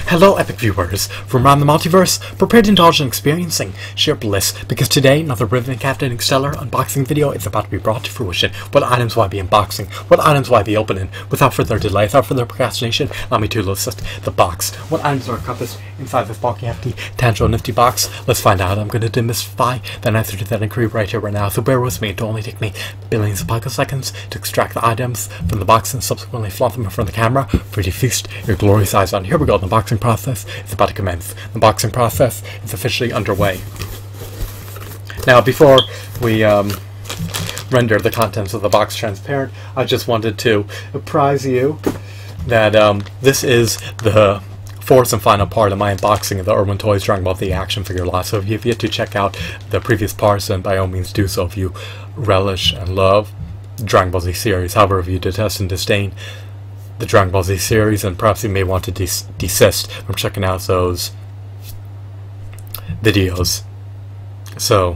Hello epic viewers, from around the multiverse, prepare to indulge in experiencing sheer bliss, because today another riveting captivating stellar unboxing video is about to be brought to fruition. What items will I be unboxing? What items will I be opening? Without further delay, without further procrastination, allow me to list the box. What items are encompassed inside this bulky, empty, tangible, nifty box? Let's find out. I'm going to demystify the answer to that inquiry right here, right now, so bear with me. It'll only take me billions of picoseconds to extract the items from the box and subsequently flaunt them in front of the camera for you to feast your glorious eyes on. Here we go. The unboxing process is about to commence. The unboxing process is officially underway. Now, before we render the contents of the box transparent, I just wanted to apprise you that this is the fourth and final part of my unboxing of the Irwin Toys Dragon Ball Z action figure lot. So if you've yet to check out the previous parts, then by all means do so if you relish and love the Dragon Ball Z series. However, if you detest and disdain the Dragon Ball Z series, and perhaps you may want to desist from checking out those videos. So,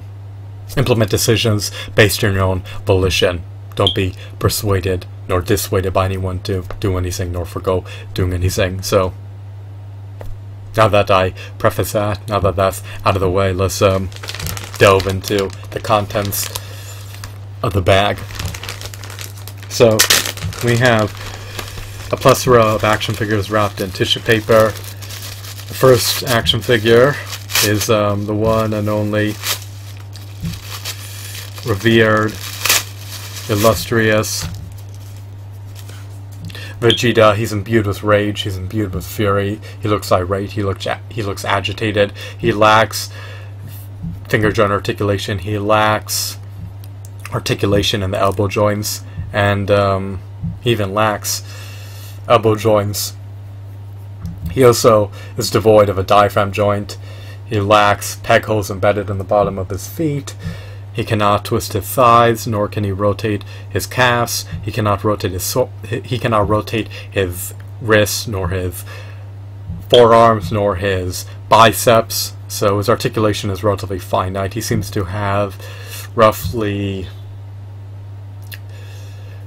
implement decisions based on your own volition. Don't be persuaded nor dissuaded by anyone to do anything nor forgo doing anything. So, now that I preface that, now that that's out of the way, let's delve into the contents of the bag. So, we have a plethora of action figures wrapped in tissue paper. The first action figure is the one and only revered, illustrious Vegeta. He's imbued with rage, he's imbued with fury, he looks irate, he looks agitated, he lacks finger joint articulation, he lacks articulation in the elbow joints, and he even lacks elbow joints. He also is devoid of a diaphragm joint. He lacks peg holes embedded in the bottom of his feet. He cannot twist his thighs, nor can he rotate his calves. He cannot rotate his wrists, nor his forearms, nor his biceps. So his articulation is relatively finite. He seems to have roughly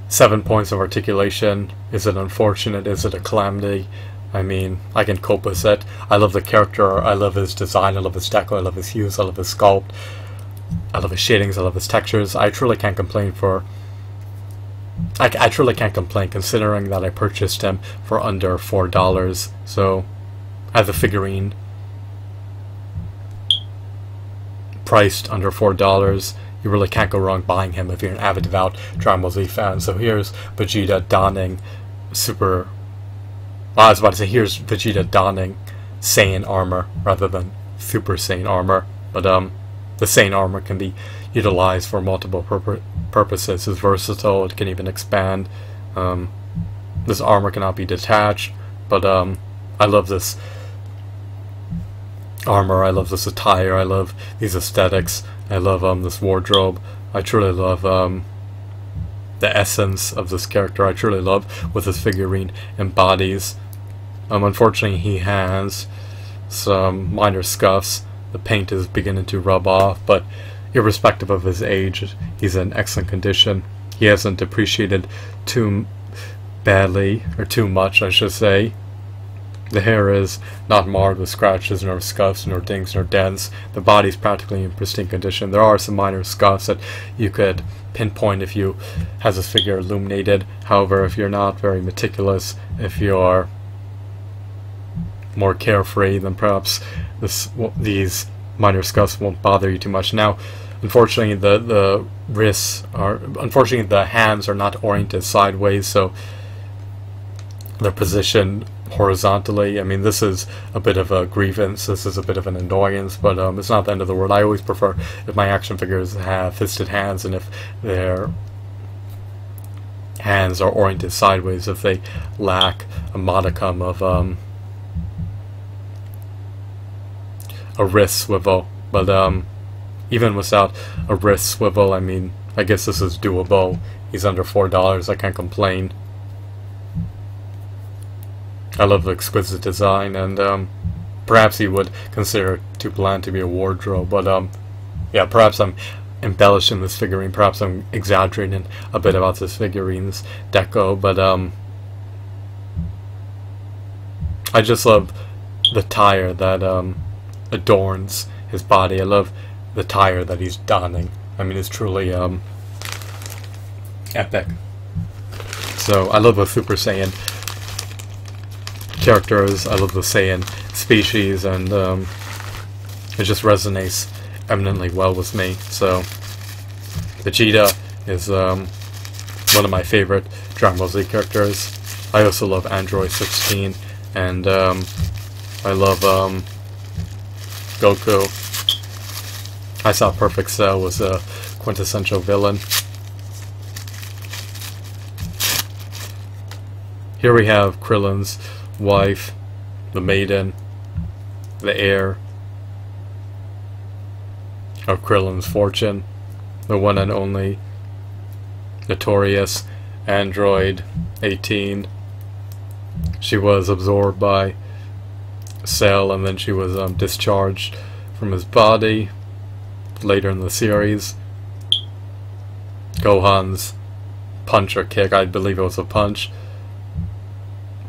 7 points of articulation. Is it unfortunate? Is it a calamity? I mean, I can cope with it. I love the character. I love his design. I love his deco. I love his hues. I love his sculpt. I love his shadings. I love his textures. I truly can't complain I truly can't complain considering that I purchased him for under $4. So, as a figurine priced under $4, you really can't go wrong buying him if you're an avid, devout Dragon Ball Z fan. So here's Vegeta donning here's Vegeta donning Saiyan armor rather than Super Saiyan armor. But the Saiyan armor can be utilized for multiple purposes. It's versatile. It can even expand. This armor cannot be detached. But I love this armor. I love this attire. I love these aesthetics. I love this wardrobe. I truly love the essence of this character. I truly love what this figurine embodies. Unfortunately, he has some minor scuffs. The paint is beginning to rub off, but irrespective of his age, he's in excellent condition. He hasn't depreciated too badly, or too much, I should say. The hair is not marred with scratches, nor scuffs, nor dings, nor dents. The body's practically in pristine condition. There are some minor scuffs that you could pinpoint if you have this figure illuminated. However, if you're not very meticulous, if you're more carefree, then perhaps these minor scuffs won't bother you too much. Now, unfortunately, the hands are not oriented sideways, so they're positioned horizontally. I mean, this is a bit of a grievance, this is a bit of an annoyance, but it's not the end of the world. I always prefer if my action figures have fisted hands, and if their hands are oriented sideways, if they lack a modicum of a wrist swivel. But even without a wrist swivel, I mean, I guess this is doable. He's under $4, I can't complain. I love the exquisite design, and perhaps he would consider it too bland to be a wardrobe, but yeah, perhaps I'm embellishing this figurine, perhaps I'm exaggerating a bit about this figurine's deco, but I just love the tire that adorns his body. I love the tire that he's donning. I mean, it's truly epic. So I love the Super Saiyan characters. I love the Saiyan species, and it just resonates eminently well with me. So Vegeta is one of my favorite Dragon Ball Z characters. I also love Android 16, and I love Goku. I thought Perfect Cell was a quintessential villain. Here we have Krillin's wife, the maiden, the heir of Krillin's fortune, the one and only notorious Android 18. She was absorbed by Cell, and then she was discharged from his body later in the series. Gohan's punch or kick, I believe it was a punch,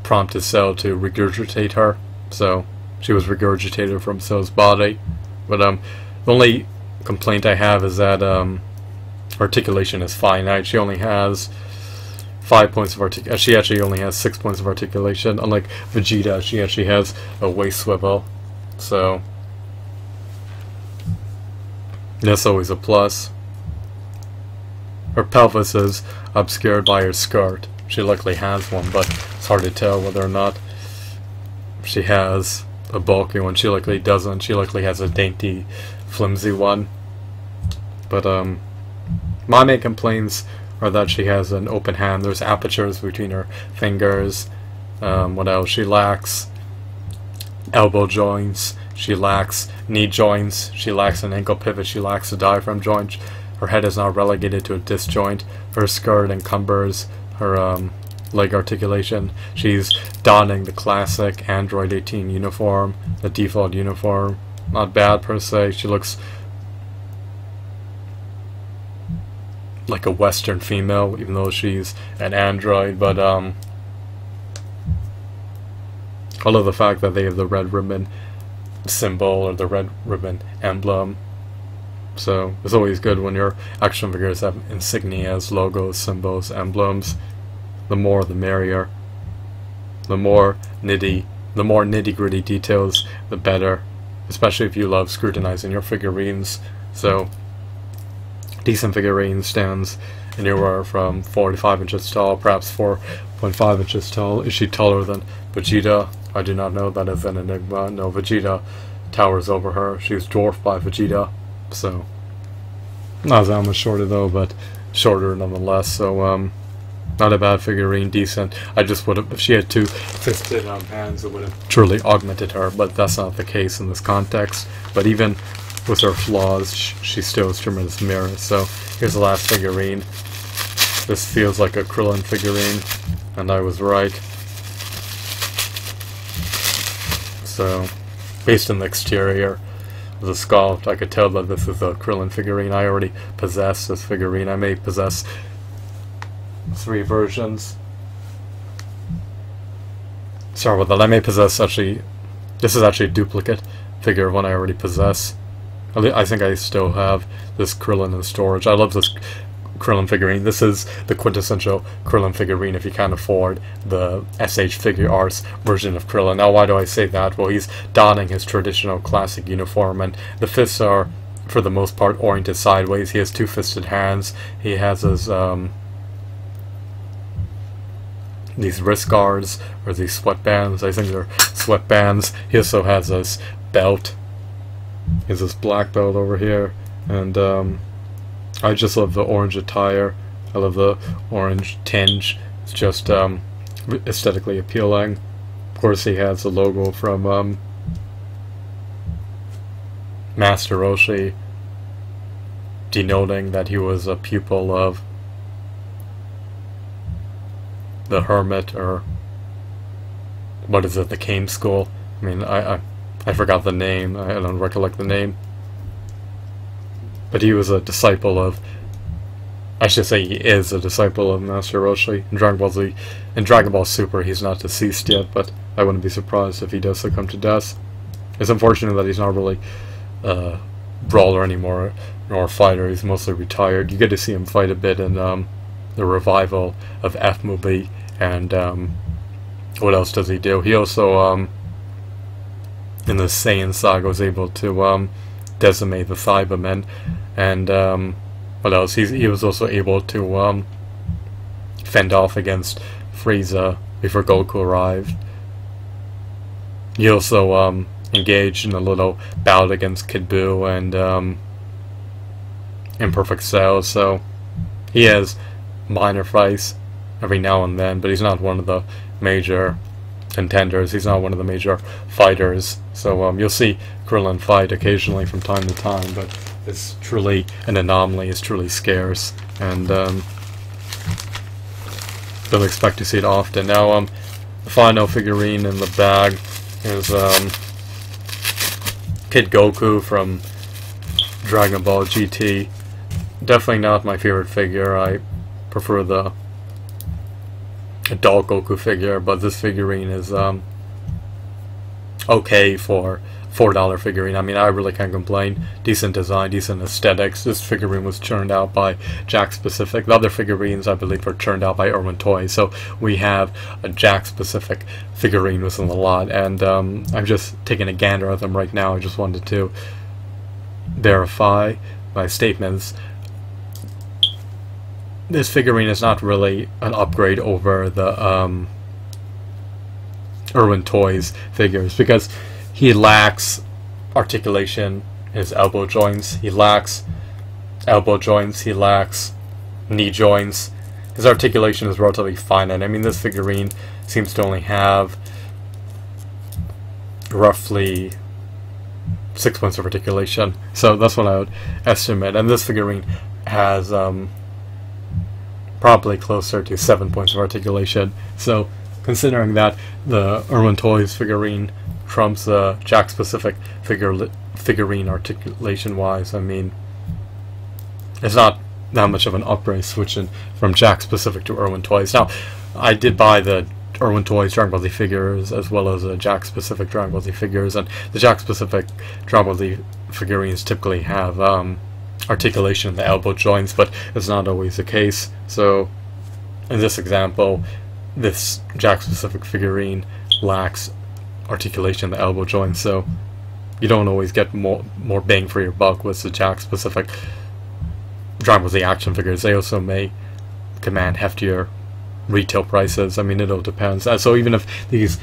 prompted Cell to regurgitate her, so she was regurgitated from Cell's body. But the only complaint I have is that articulation is finite. She only has 5 points of articulation. She actually only has 6 points of articulation. Unlike Vegeta, she actually has a waist swivel, so that's always a plus. Her pelvis is obscured by her skirt. She luckily has one, but it's hard to tell whether or not she has a bulky one. She luckily doesn't. She luckily has a dainty, flimsy one. But my main complaints are that she has an open hand. There's apertures between her fingers. What else? She lacks elbow joints. She lacks knee joints. She lacks an ankle pivot. She lacks a diaphragm joint. Her head is now relegated to a disc joint. Her skirt encumbers her leg articulation. She's donning the classic Android 18 uniform, the default uniform. Not bad per se. She looks like a Western female, even though she's an android. But I love the fact that they have the red ribbon symbol, or the red ribbon emblem. So it's always good when your action figures have insignias, logos, symbols, emblems. The more the merrier. The more nitty-gritty details, the better. Especially if you love scrutinizing your figurines. So decent figurine stands anywhere from 4 to 5 inches tall, perhaps 4.5 inches tall. Is she taller than Vegeta? I do not know. That is an enigma. No, Vegeta towers over her. She's dwarfed by Vegeta. So not that much shorter though, but shorter nonetheless. So not a bad figurine, decent. I just would have, if she had 2 fisted hands, it would have truly augmented her, but that's not the case in this context. But even with her flaws, she still has tremendous merit. So here's the last figurine. This feels like a Krillin figurine, and I was right. So based on the exterior of the sculpt, I could tell that this is a Krillin figurine. I already possess this figurine. I may possess 3 versions. Sorry about that. I may possess actually. This is actually a duplicate figure of one I already possess. I think I still have this Krillin in storage. I love this Krillin figurine. This is the quintessential Krillin figurine if you can't afford the SH Figure Arts version of Krillin. Now, why do I say that? Well, he's donning his traditional classic uniform, and the fists are, for the most part, oriented sideways. He has 2-fisted hands. He has his these wrist guards, or these sweatbands. I think they're sweatbands. He also has this belt. He has this black belt over here, and I just love the orange attire. I love the orange tinge. It's just aesthetically appealing. Of course, he has the logo from Master Roshi, denoting that he was a pupil of the Hermit, or what is it, the Kame School. I mean, I forgot the name. I don't recollect the name. But he was a disciple of, I should say he is a disciple of Master Roshi. In Dragon Ball Z, in Dragon Ball Super, he's not deceased yet, but I wouldn't be surprised if he does succumb to death. It's unfortunate that he's not really a brawler anymore, nor a fighter. He's mostly retired. You get to see him fight a bit in the revival of F-Movie, and what else does he do? He also, in the Saiyan saga, was able to decimate the Cybermen, and what else? He was also able to fend off against Frieza before Goku arrived. He also engaged in a little bout against Kid Buu and Imperfect Cell, so he has minor fights every now and then, but he's not one of the major contenders. He's not one of the major fighters. So you'll see Krillin fight occasionally from time to time, but it's truly an anomaly. It's truly scarce, and don't expect to see it often. Now, the final figurine in the bag is Kid Goku from Dragon Ball GT. Definitely not my favorite figure. I prefer the adult Goku figure, but this figurine is okay for $4 figurine. I mean, I really can't complain. Decent design, decent aesthetics. This figurine was churned out by Jakks Pacific. The other figurines, I believe, were churned out by Irwin Toy. So we have a Jakks Pacific figurine within the lot, and I'm just taking a gander at them right now. I just wanted to verify my statements. This figurine is not really an upgrade over the Irwin Toys figures, because he lacks articulation in his elbow joints. He lacks elbow joints. He lacks knee joints. His articulation is relatively finite. I mean, this figurine seems to only have roughly 6 points of articulation. So that's what I would estimate. And this figurine has probably closer to 7 points of articulation. So considering that the Irwin Toys figurine trumps Jakks Pacific figurine articulation wise, I mean, it's not that much of an upgrade switching from Jakks Pacific to Irwin Toys. Now, I did buy the Irwin Toys Dragon Ball Z figures as well as the Jakks Pacific Dragon Ball Z figures, and the Jakks Pacific Dragon Ball Z figurines typically have articulation in the elbow joints, but it's not always the case. So in this example, this Jakks Pacific figurine lacks articulation in the elbow joints, so you don't always get more bang for your buck with the Jakks Pacific Dragon Ball Z action figures. They also may command heftier retail prices. I mean, it all depends. So even if these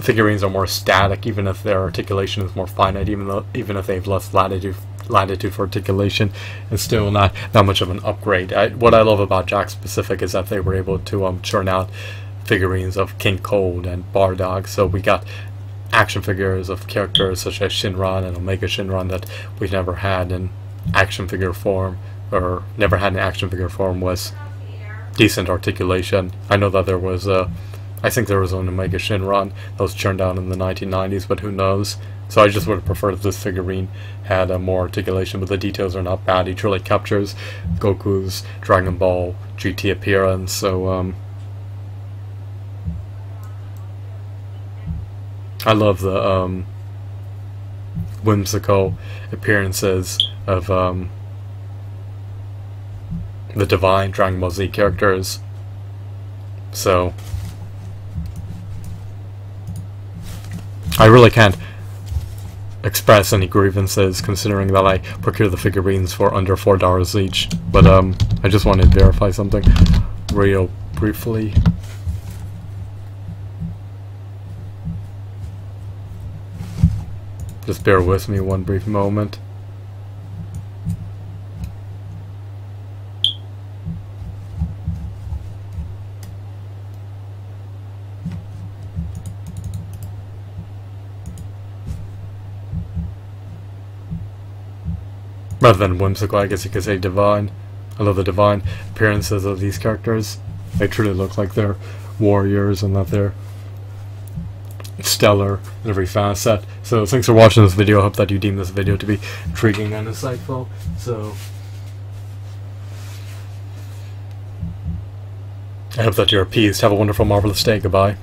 figurines are more static, even if their articulation is more finite, even if they have less latitude for articulation, it's still not that much of an upgrade. What I love about Jakks Pacific is that they were able to churn out figurines of King Cold and Bardock. So we got action figures of characters such as Shinron and Omega Shinron that we've never had in action figure form, or never had in action figure form with decent articulation. I know that there was I think there was an Omega Shinron that was churned out in the 1990s, but who knows. So I just would have preferred if this figurine had more articulation, but the details are not bad. He truly captures Goku's Dragon Ball GT appearance. So I love the whimsical appearances of the divine Dragon Ball Z characters. So I really can't express any grievances considering that I procured the figurines for under $4 each. But I just wanted to verify something real briefly. Just bear with me one brief moment. Rather than whimsical, I guess you could say divine. I love the divine appearances of these characters. They truly look like they're warriors and that they're stellar in every facet. So thanks for watching this video. I hope that you deem this video to be intriguing and insightful. So I hope that you're appeased. Have a wonderful, marvelous day. Goodbye.